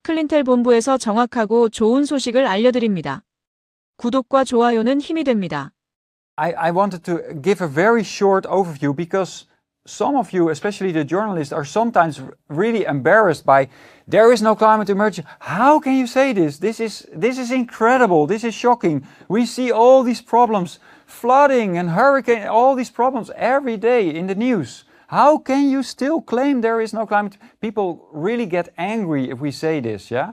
클린텔 본부에서 정확하고 좋은 소식을 알려드립니다. 구독과 좋아요는 힘이 됩니다. I wanted to give a very short overview because some of you, especially the journalists, are sometimes really embarrassed by there is no climate emergency. How can you say this? This is incredible. This is shocking. We see all these problems, flooding and hurricane, all these problems every day in the news. How can you still claim there is no climate? People really get angry if we say this, yeah?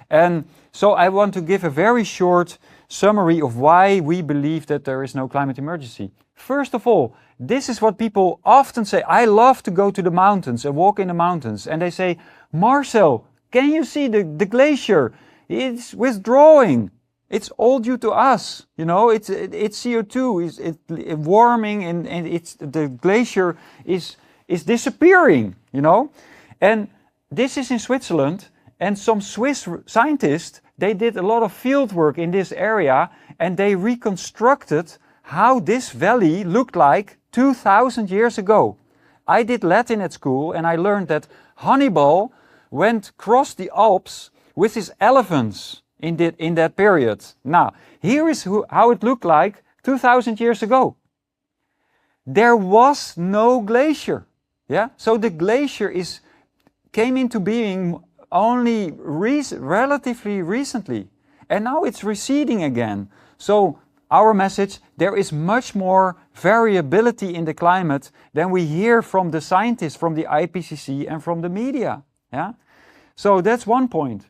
And so I want to give a very short summary of why we believe that there is no climate emergency. First of all, this is what people often say. I love to go to the mountains and walk in the mountains. And they say, Marcel, can you see the glacier? It's withdrawing. It's all due to us. You know, it's CO2, it's warming, and the glacier is disappearing, you know. And this is in Switzerland, and some Swiss scientists, they did a lot of field work in this area, and they reconstructed how this valley looked like 2,000 years ago. I did Latin at school, and I learned that Hannibal went across the Alps with his elephants in that period. Now, here is how it looked like 2,000 years ago. There was no glacier. Yeah, so the glacier came into being only relatively recently, and now it's receding again. So our message, there is much more variability in the climate than we hear from the scientists, from the IPCC and from the media. Yeah, so that's one point.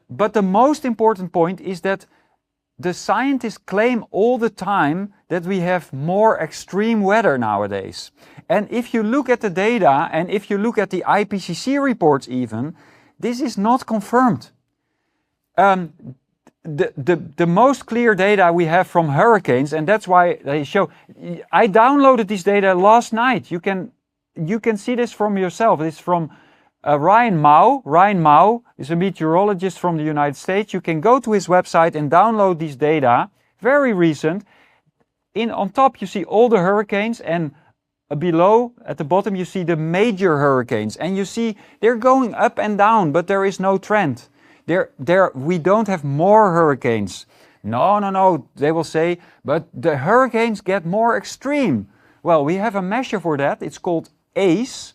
But the most important point is that the scientists claim all the time that we have more extreme weather nowadays. And if you look at the data, and if you look at the IPCC reports even, this is not confirmed. The most clear data we have from hurricanes, and that's why they show. I downloaded this data last night. You can see this from yourself. It's from Ryan Mao. Ryan Mao is a meteorologist from the United States. You can go to his website and download these data. Very recent. On top you see all the hurricanes, and below at the bottom you see the major hurricanes, and you see they're going up and down, but there is no trend. We don't have more hurricanes. No, they will say, but the hurricanes get more extreme. Well, we have a measure for that. It's called ACE,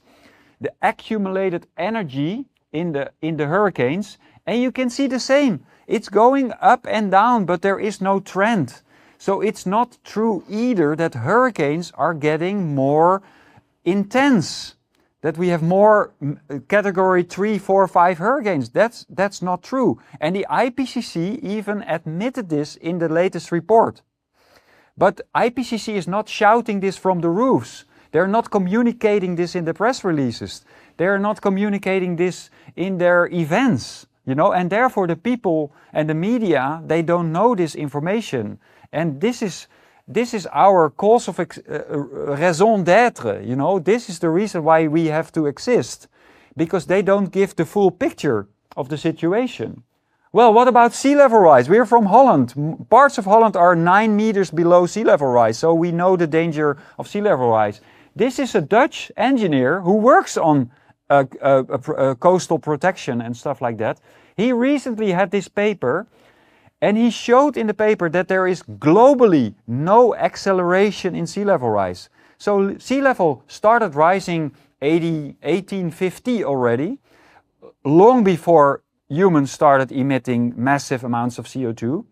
the accumulated energy in the hurricanes, and you can see the same. It's going up and down, but there is no trend. So it's not true either that hurricanes are getting more intense, that we have more category 3, 4, 5 hurricanes. That's not true. And the IPCC even admitted this in the latest report. But IPCC is not shouting this from the roofs. They're not communicating this in the press releases. They're not communicating this in their events, you know, and therefore the people and the media, they don't know this information. And this is our cause of raison d'être, you know. This is the reason why we have to exist, because they don't give the full picture of the situation. Well, what about sea level rise? We're from Holland. Parts of Holland are 9 meters below sea level rise, so we know the danger of sea level rise. This is a Dutch engineer who works on coastal protection and stuff like that. He recently had this paper, and he showed in the paper that there is globally no acceleration in sea level rise. So sea level started rising 1850 already, long before humans started emitting massive amounts of CO2.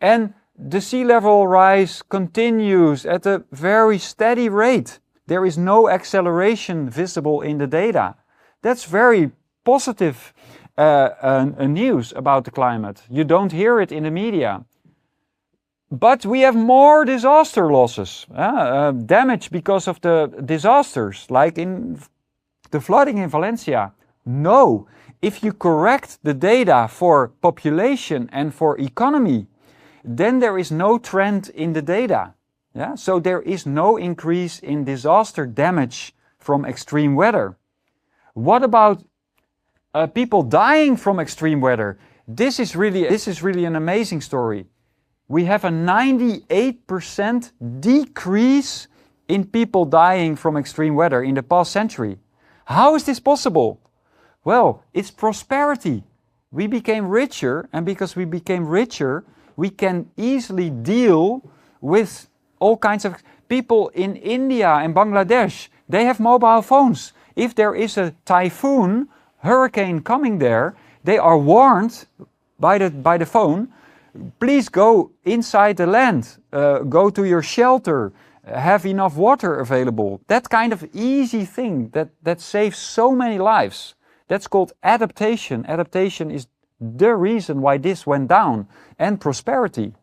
And the sea level rise continues at a very steady rate. There is no acceleration visible in the data. That's very positive news about the climate. You don't hear it in the media. But we have more disaster losses, damage because of the disasters, like in the flooding in Valencia. No, if you correct the data for population and for economy, then there is no trend in the data. Yeah? So there is no increase in disaster damage from extreme weather. What about people dying from extreme weather? This is really an amazing story. We have a 98% decrease in people dying from extreme weather in the past century. How is this possible? Well, it's prosperity. we became richer, and because we became richer, we can easily deal with all kinds of people in India and Bangladesh. They have mobile phones. If there is a typhoon, hurricane coming there, they are warned by the phone, please go inside the land, go to your shelter, have enough water available. That kind of easy thing that saves so many lives. That's called adaptation. Adaptation is the reason why this went down, and prosperity.